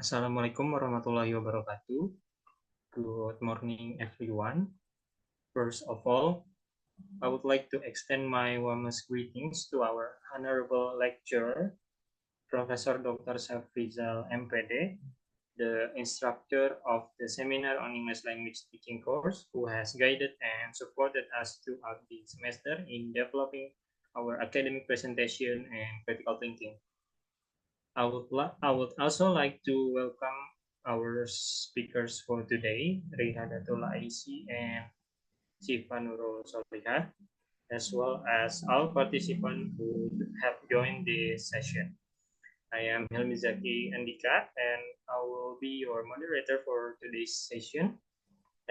Assalamualaikum warahmatullahi wabarakatuh. Good morning, everyone. First of all, I would like to extend my warmest greetings to our honorable lecturer, Professor Dr. Safrizal MPD, the instructor of the Seminar on English Language Teaching course, who has guided and supported us throughout the semester in developing our academic presentation and critical thinking. I would also like to welcome our speakers for today, Rihhadatul Aisy and Syifa Nurul Sholihah, as well as all participants who have joined this session. I am Hilmi Zaki Andika, and I will be your moderator for today's session.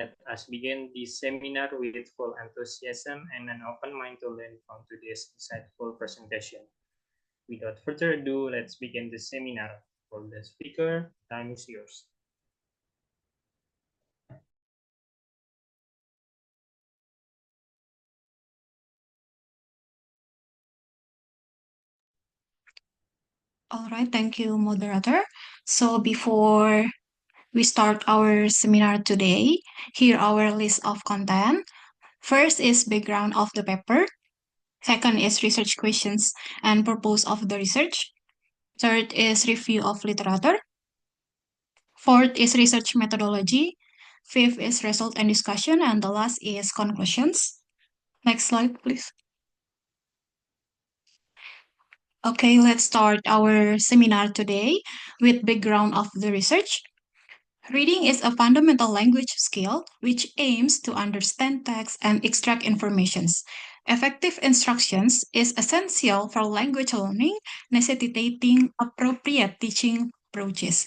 Let us begin this seminar with full enthusiasm and an open mind to learn from today's insightful presentation. Without further ado, let's begin the seminar. For the speaker, time is yours. All right, thank you, moderator. So before we start our seminar today, here our list of content. First is background of the paper. Second is research questions and purpose of the research. Third is review of literature. Fourth is research methodology. Fifth is result and discussion. And the last is conclusions. Next slide, please. Okay, let's start our seminar today with background of the research. Reading is a fundamental language skill which aims to understand text and extract informations. Effective instructions is essential for language learning, necessitating appropriate teaching approaches.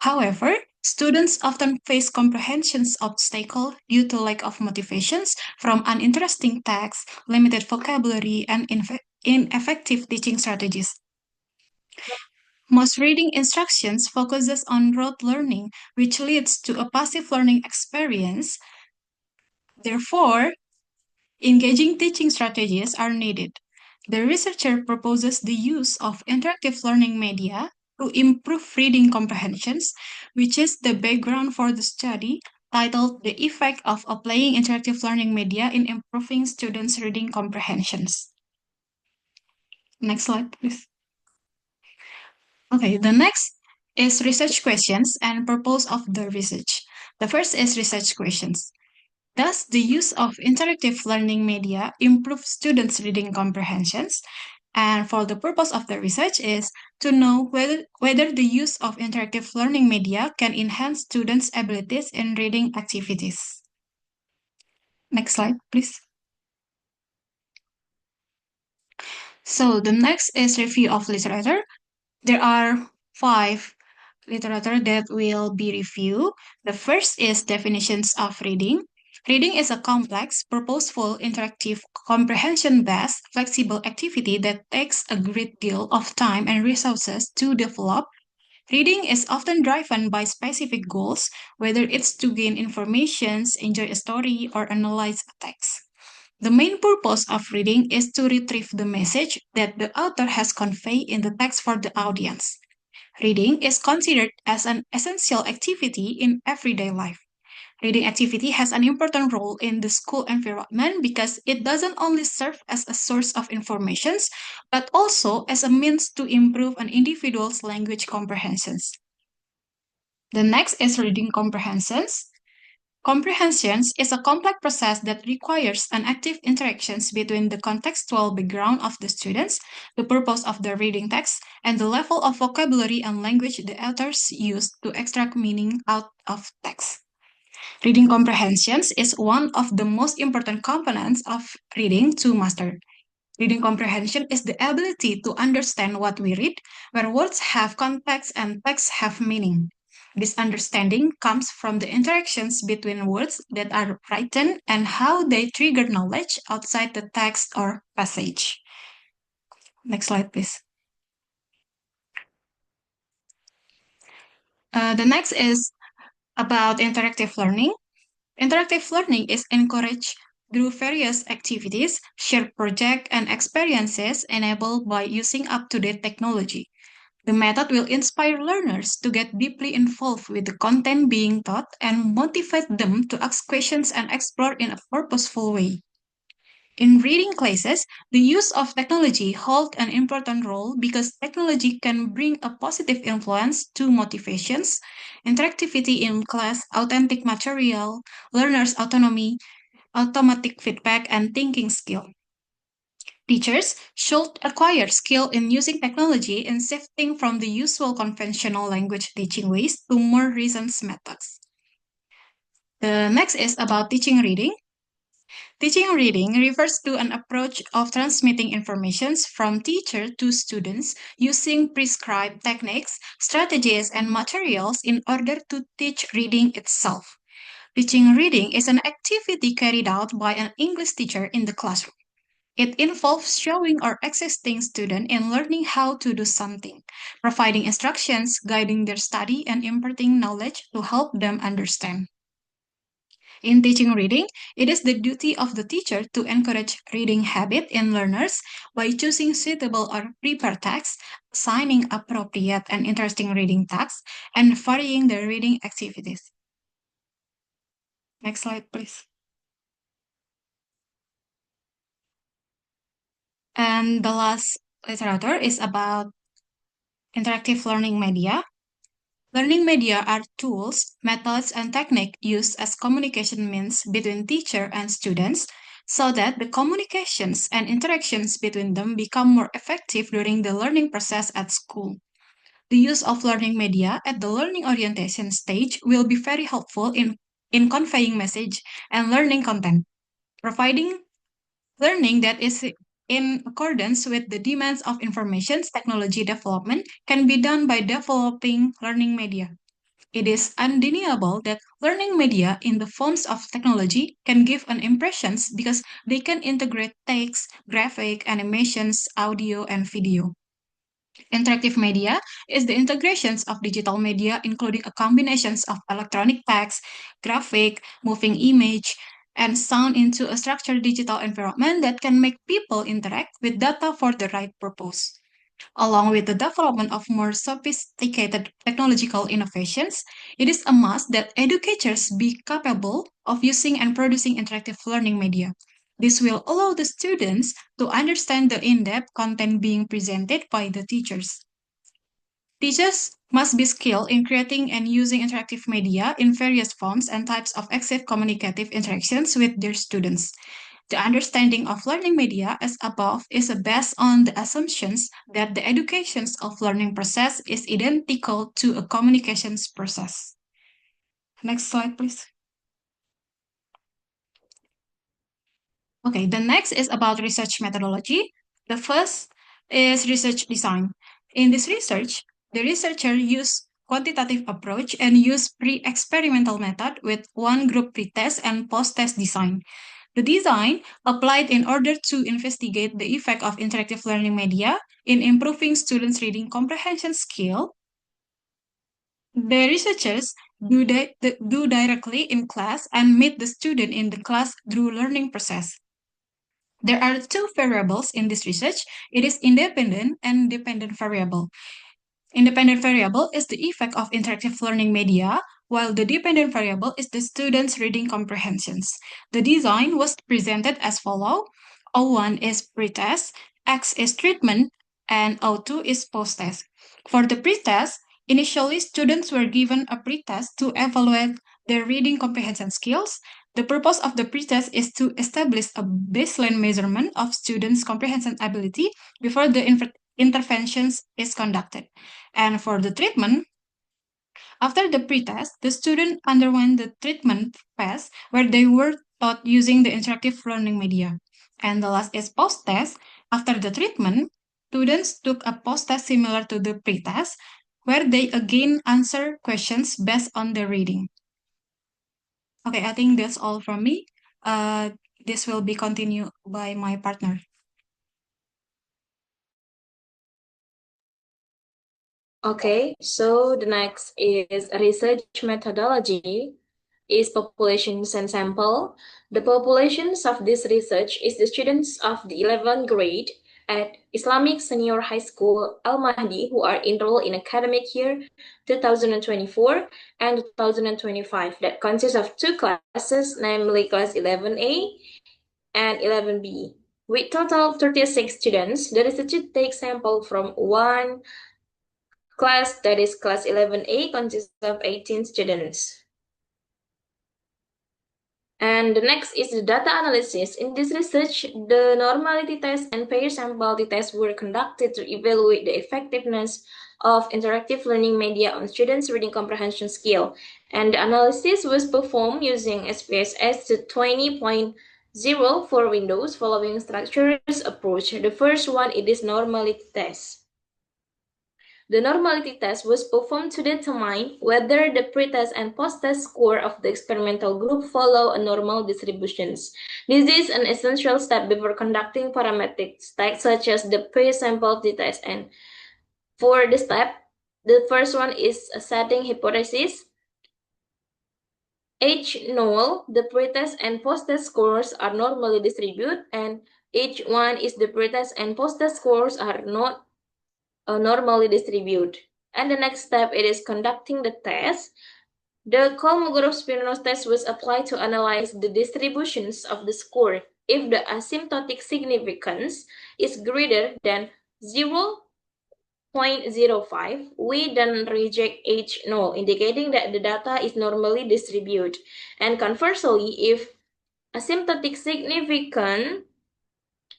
However, students often face comprehension obstacles due to lack of motivations from uninteresting text, limited vocabulary, and ineffective teaching strategies. Most reading instructions focuses on rote learning, which leads to a passive learning experience. Therefore, engaging teaching strategies are needed. The researcher proposes the use of interactive learning media to improve reading comprehensions, which is the background for the study titled The Effect of Applying Interactive Learning Media in Improving Students' Reading Comprehensions. Next slide, please. Okay, the next is research questions and purpose of the research. The first is research questions. Does the use of interactive learning media improve students' reading comprehensions? And for the purpose of the research is to know whether the use of interactive learning media can enhance students' abilities in reading activities. Next slide, please. So the next is review of literature. There are 5 literature that will be reviewed. The first is definitions of reading. Reading is a complex, purposeful, interactive, comprehension-based, flexible activity that takes a great deal of time and resources to develop. Reading is often driven by specific goals, whether it's to gain information, enjoy a story, or analyze a text. The main purpose of reading is to retrieve the message that the author has conveyed in the text for the audience. Reading is considered as an essential activity in everyday life. Reading activity has an important role in the school environment because it doesn't only serve as a source of information, but also as a means to improve an individual's language comprehensions. The next is reading comprehensions. Comprehensions is a complex process that requires an active interactions between the contextual background of the students, the purpose of the reading text, and the level of vocabulary and language the authors use to extract meaning out of text. Reading comprehensions is one of the most important components of reading to master. Reading comprehension is the ability to understand what we read, where words have context and texts have meaning. This understanding comes from the interactions between words that are written and how they trigger knowledge outside the text or passage. Next slide, please. The next is about interactive learning. Interactive learning is encouraged through various activities, shared projects, and experiences enabled by using up-to-date technology. The method will inspire learners to get deeply involved with the content being taught and motivate them to ask questions and explore in a purposeful way. In reading classes, the use of technology holds an important role because technology can bring a positive influence to motivations, interactivity in class, authentic material, learners' autonomy, automatic feedback, and thinking skill. Teachers should acquire skill in using technology and shifting from the usual conventional language teaching ways to more recent methods. The next is about teaching reading. Teaching reading refers to an approach of transmitting information from teacher to students using prescribed techniques, strategies, and materials in order to teach reading itself. Teaching reading is an activity carried out by an English teacher in the classroom. It involves showing or assisting students in learning how to do something, providing instructions, guiding their study, and imparting knowledge to help them understand. In teaching reading, it is the duty of the teacher to encourage reading habit in learners by choosing suitable or prepared texts, assigning appropriate and interesting reading tasks, and varying the reading activities. Next slide, please. And the last literature is about interactive learning media. Learning media are tools, methods, and techniques used as communication means between teacher and students so that the communications and interactions between them become more effective during the learning process at school. The use of learning media at the learning orientation stage will be very helpful in conveying message and learning content, providing learning that is in accordance with the demands of information technology development can be done by developing learning media. It is undeniable that learning media in the forms of technology can give an impressions because they can integrate text, graphic, animations, audio, and video. Interactive media is the integrations of digital media, including a combinations of electronic text, graphic, moving image, and sound into a structured digital environment that can make people interact with data for the right purpose. Along with the development of more sophisticated technological innovations, it is a must that educators be capable of using and producing interactive learning media. This will allow the students to understand the in-depth content being presented by the teachers. Teachers must be skilled in creating and using interactive media in various forms and types of active communicative interactions with their students. The understanding of learning media as above is based on the assumptions that the educations of learning process is identical to a communications process. Next slide, please. Okay, the next is about research methodology. The first is research design. In this research, the researcher used quantitative approach and used pre-experimental method with one group pre-test and post-test design. The design applied in order to investigate the effect of interactive learning media in improving students' reading comprehension skill. The researchers do directly in class and meet the student in the class through learning process. There are two variables in this research. It is independent and dependent variable. Independent variable is the effect of interactive learning media, while the dependent variable is the student's reading comprehensions. The design was presented as follows. O1 is pretest, X is treatment, and O2 is post-test. For the pretest, initially students were given a pretest to evaluate their reading comprehension skills. The purpose of the pretest is to establish a baseline measurement of students' comprehension ability before the interventions is conducted. And for the treatment, after the pretest, the student underwent the treatment phase where they were taught using the interactive learning media. And the last is post-test. After the treatment, students took a post-test similar to the pretest where they again answer questions based on the reading. Okay, I think that's all from me. This will be continued by my partner. Okay, so the next is research methodology is populations and sample. The populations of this research is the students of the 11th grade at Islamic Senior High School Al-Mahdi who are enrolled in academic year 2024 and 2025 that consists of 2 classes, namely class 11A and 11B. With total 36 students, the researcher takes sample from one class, that is class 11A, consists of 18 students. And the next is the data analysis. In this research, the normality test and pair sample test were conducted to evaluate the effectiveness of interactive learning media on students' reading comprehension skill. And the analysis was performed using SPSS to 20.0 for Windows following structured approach. The first one, it is normality test. The normality test was performed to determine whether the pre-test and post-test score of the experimental group follow a normal distributions. This is an essential step before conducting parametric tests such as the pre-sample t-test. And for the step, the first one is a setting hypothesis. H0, the pre-test and post-test scores are normally distributed, and H1 is the pre-test and post-test scores are not normally distributed. And the next step, it is conducting the test. The Kolmogorov-Smirnov test was applied to analyze the distributions of the score. If the asymptotic significance is greater than 0.05, we then reject H0, indicating that the data is normally distributed. And conversely, if asymptotic significance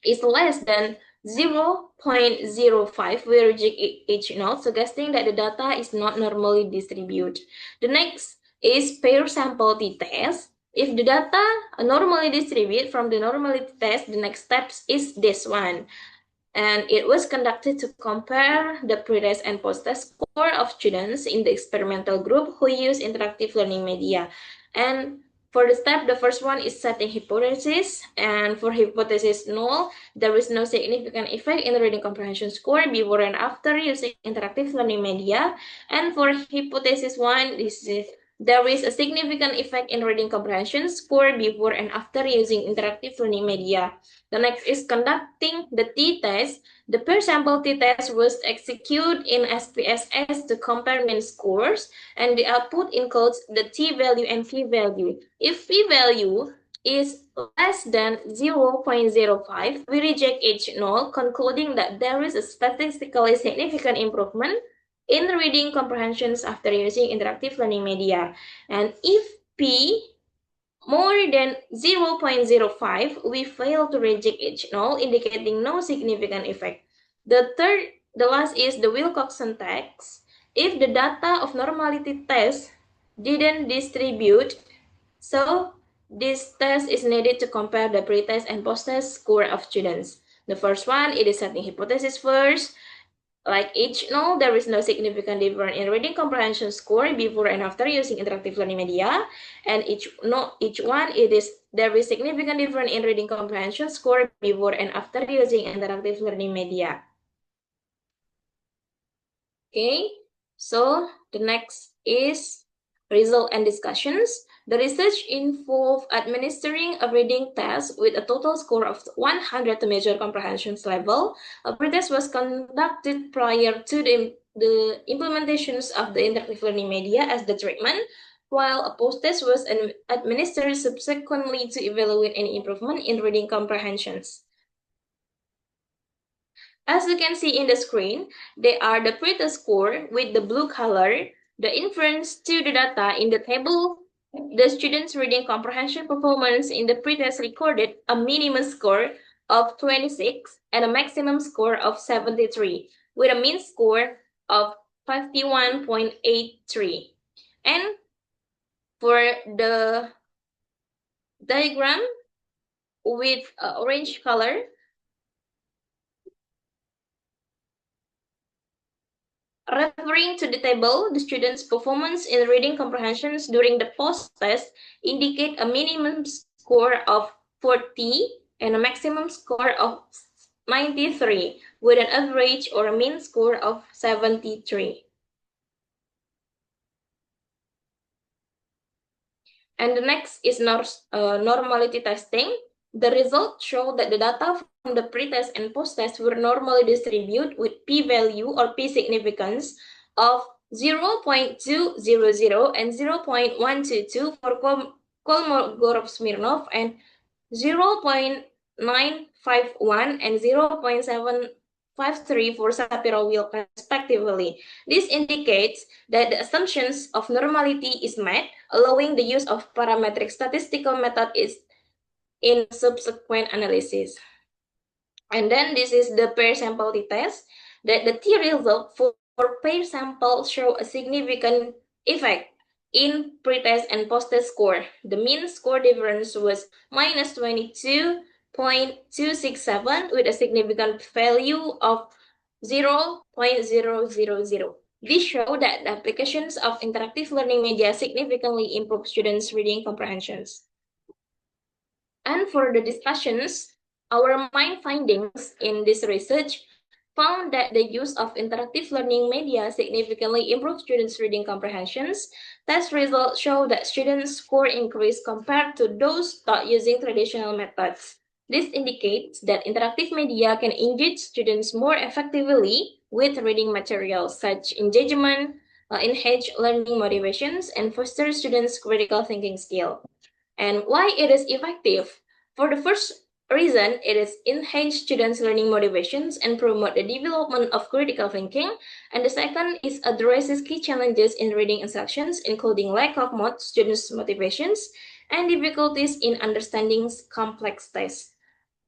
is less than 0.05, we reject H0, suggesting that the data is not normally distributed. The next is pair sample t-test. If the data normally distributed from the normality test, the next step is this one. And it was conducted to compare the pre-test and post-test score of students in the experimental group who use interactive learning media. And for the step, the first one is setting hypothesis, and for hypothesis null, there is no significant effect in the reading comprehension score before and after using interactive learning media. And for hypothesis 1, there is a significant effect in reading comprehension score before and after using interactive learning media. The next is conducting the t-test. The pair sample t-test was executed in SPSS to compare mean scores, and the output includes the t-value and p-value. If p-value is less than 0.05, we reject H0, concluding that there is a statistically significant improvement in reading comprehensions after using interactive learning media. And if p more than 0.05, we fail to reject H0, indicating no significant effect. The last is the Wilcoxon test. If the data of normality test didn't distribute, so this test is needed to compare the pre-test and post-test score of students. The first one, it is setting hypothesis first. Like H0, there is no significant difference in reading comprehension score before and after using interactive learning media. And H1, there is significant difference in reading comprehension score before and after using interactive learning media. Okay, so the next is result and discussions. The research involved administering a reading test with a total score of 100 to measure comprehension level. A pretest was conducted prior to the implementations of the interactive learning media as the treatment, while a post-test was administered subsequently to evaluate any improvement in reading comprehensions. As you can see in the screen, they are the pretest score with the blue color, the inference to the data in the table. The students' reading comprehension performance in the pretest recorded a minimum score of 26 and a maximum score of 73, with a mean score of 51.83. And for the diagram with orange color, referring to the table, the students' performance in reading comprehensions during the post-test indicate a minimum score of 40 and a maximum score of 93, with an average or a mean score of 73. And the next is normality testing. The results show that the data from the pretest and posttest were normally distributed with p-value or p-significance of 0.200 and 0.122 for Kolmogorov-Smirnov and 0.951 and 0.753 for Shapiro-Wilk respectively. This indicates that the assumptions of normality is met, allowing the use of parametric statistical method in subsequent analysis. And then this is the pair sample t-test, that the t-result for pair sample show a significant effect in pretest and posttest score. The mean score difference was minus 22.267 with a significant value of 0.000. This show that the applications of interactive learning media significantly improve students' reading comprehensions. And for the discussions, our main findings in this research found that the use of interactive learning media significantly improves students' reading comprehensions. Test results show that students' score increased compared to those taught using traditional methods. This indicates that interactive media can engage students more effectively with reading materials, such engagement, enhance learning motivations, and foster students' critical thinking skill. And why it is effective? For the first reason, it is enhance students' learning motivations and promote the development of critical thinking. And the second is addresses key challenges in reading instructions, including lack of students' motivations and difficulties in understanding complex tests.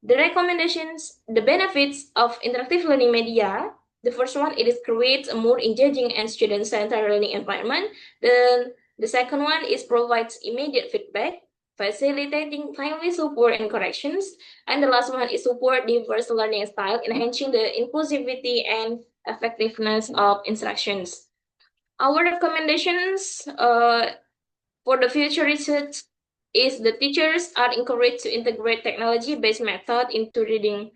The recommendations, the benefits of interactive learning media. The first one, it is creates a more engaging and student-centered learning environment. Then the second one is provides immediate feedback, facilitating timely support and corrections. And the last one is support diverse learning style, enhancing the inclusivity and effectiveness of instructions. Our recommendations for the future research is the teachers are encouraged to integrate technology-based method into reading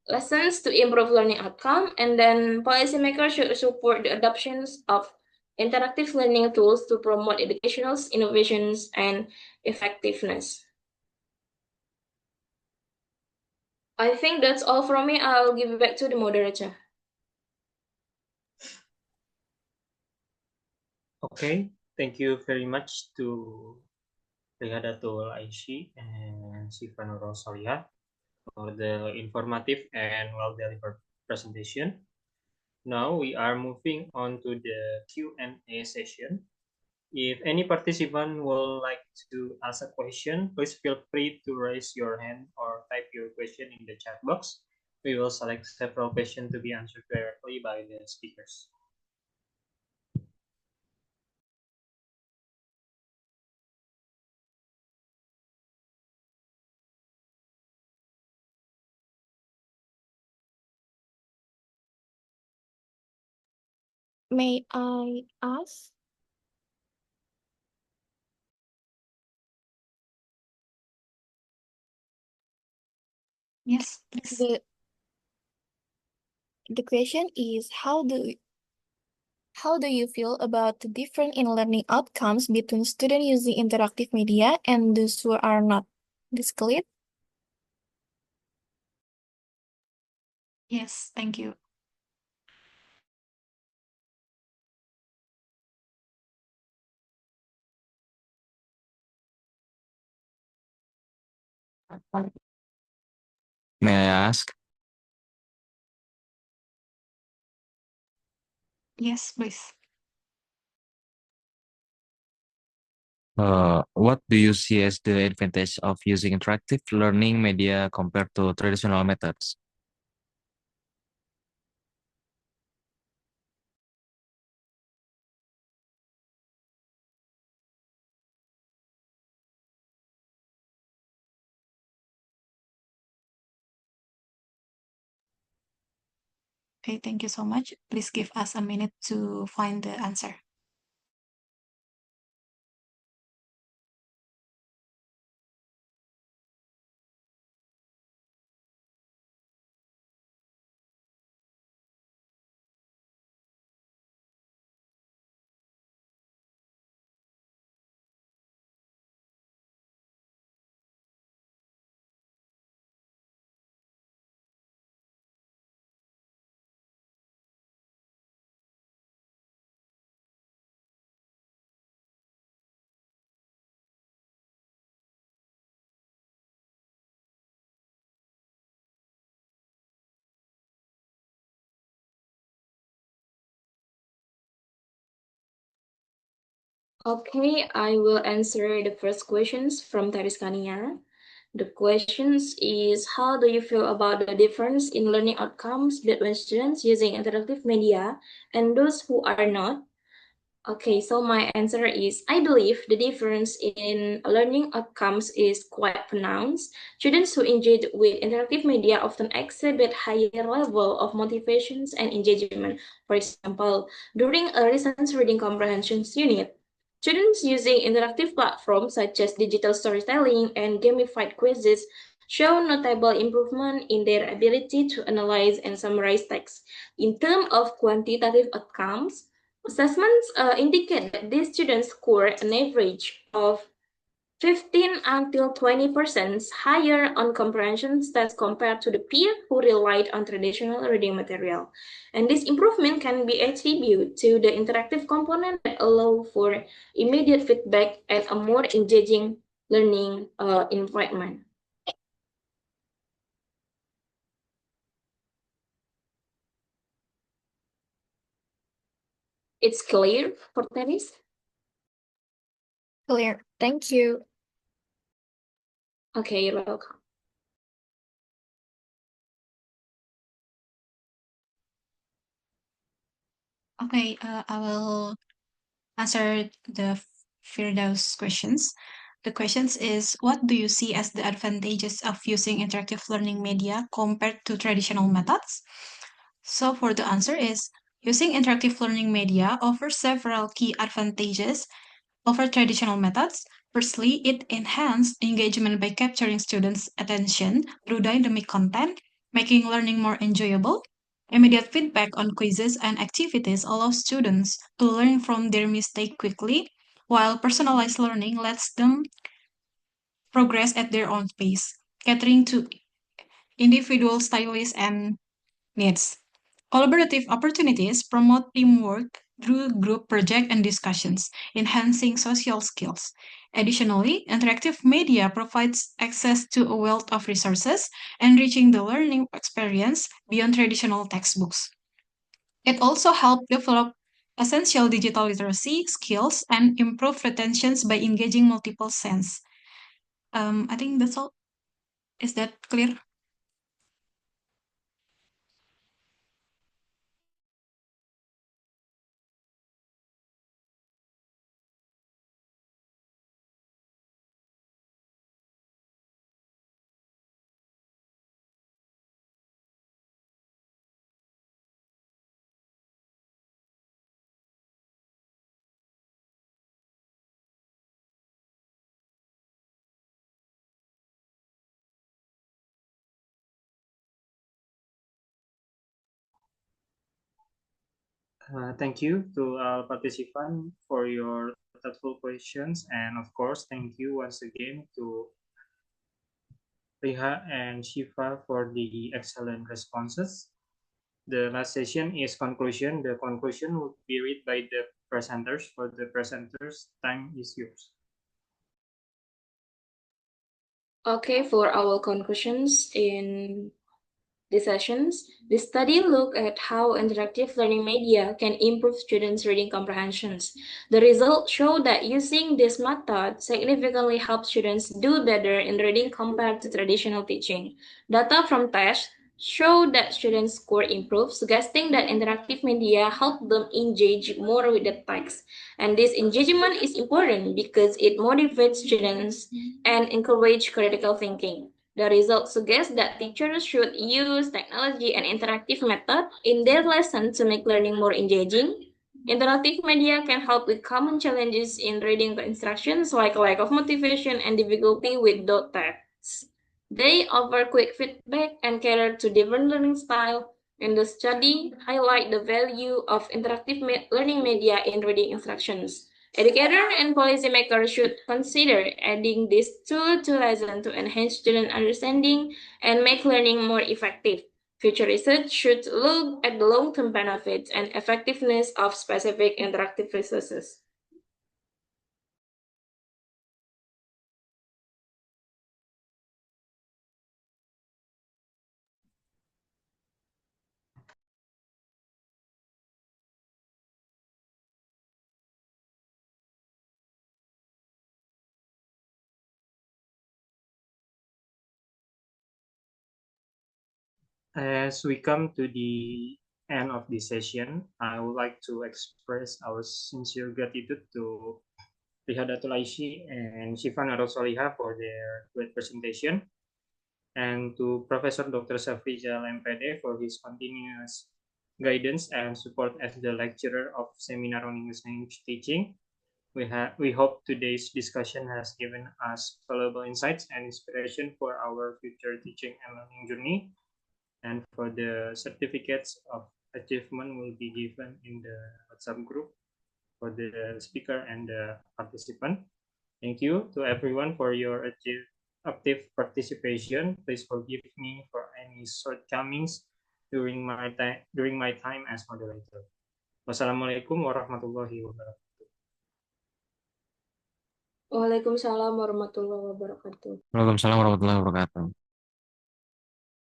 lessons to improve learning outcome, and then policymakers should support the adoptions of interactive learning tools to promote educational innovations and effectiveness. I think that's all from me. I'll give it back to the moderator. Okay, thank you very much to Rihhadatul Aisy and Syifa Nurul Sholihah for the informative and well-delivered presentation. Now we are moving on to the Q&A session. If any participant would like to ask a question, please feel free to raise your hand or type your question in the chat box. We will select several questions to be answered directly by the speakers. May I ask? Yes, please. The question is how do you feel about the difference in learning outcomes between students using interactive media and those who are not? This clear? Yes, thank you. May I ask? Yes, please. What do you see as the advantage of using interactive learning media compared to traditional methods? Okay, thank you so much. Please give us a minute to find the answer. Okay, I will answer the first questions from Tariskania. The questions is, how do you feel about the difference in learning outcomes between students using interactive media and those who are not? Okay, so my answer is, I believe the difference in learning outcomes is quite pronounced. Students who engage with interactive media often exhibit higher level of motivations and engagement. For example, during a recent reading comprehensions unit, students using interactive platforms such as digital storytelling and gamified quizzes show notable improvement in their ability to analyze and summarize text. In terms of quantitative outcomes, assessments indicate that these students score an average of 15 until 20% higher on comprehension tests compared to the peer who relied on traditional reading material. And this improvement can be attributed to the interactive component that allow for immediate feedback and a more engaging learning environment. It's clear for Teris? Clear. Thank you. Okay, you're welcome. Okay, I will answer the Firdaus questions. The questions is, what do you see as the advantages of using interactive learning media compared to traditional methods? So for the answer is, using interactive learning media offers several key advantages over traditional methods. Firstly, it enhances engagement by capturing students' attention through dynamic content, making learning more enjoyable. Immediate feedback on quizzes and activities allows students to learn from their mistake quickly, while personalized learning lets them progress at their own pace, catering to individual styles and needs. Collaborative opportunities promote teamwork through group projects and discussions, enhancing social skills. Additionally, interactive media provides access to a wealth of resources, enriching the learning experience beyond traditional textbooks. It also helps develop essential digital literacy skills and improve retentions by engaging multiple senses. I think that's all. Is that clear? Thank you to all participants for your thoughtful questions. And of course, thank you once again to Riha and Syifa for the excellent responses. The last session is conclusion. The conclusion will be read by the presenters. For the presenters, time is yours. Okay, for our conclusions in these sessions, the study looked at how interactive learning media can improve students' reading comprehensions. The results show that using this method significantly helps students do better in reading compared to traditional teaching. Data from tests show that students' score improves, suggesting that interactive media help them engage more with the text. And this engagement is important because it motivates students and encourages critical thinking. The results suggest that teachers should use technology and interactive method in their lesson to make learning more engaging. Interactive media can help with common challenges in reading the instructions like lack of motivation and difficulty with dot text. They offer quick feedback and cater to different learning style, and the study highlight the value of interactive learning media in reading instructions. Educators and policymakers should consider adding this tool to lessons to enhance student understanding and make learning more effective. Future research should look at the long-term benefits and effectiveness of specific interactive resources. As we come to the end of this session, I would like to express our sincere gratitude to Rihhadatul Aisy and Syifa Nurul Sholihah for their great presentation, and to Professor Dr. Safrizal MPD for his continuous guidance and support as the lecturer of Seminar on English Language Teaching. We hope today's discussion has given us valuable insights and inspiration for our future teaching and learning journey. And for the certificates of achievement will be given in the WhatsApp group for the speaker and the participant. Thank you to everyone for your active participation. Please forgive me for any shortcomings during my time as moderator. Wassalamualaikum warahmatullahi wabarakatuh. Waalaikumsalam warahmatullahi wabarakatuh. Waalaikumsalam warahmatullahi wabarakatuh.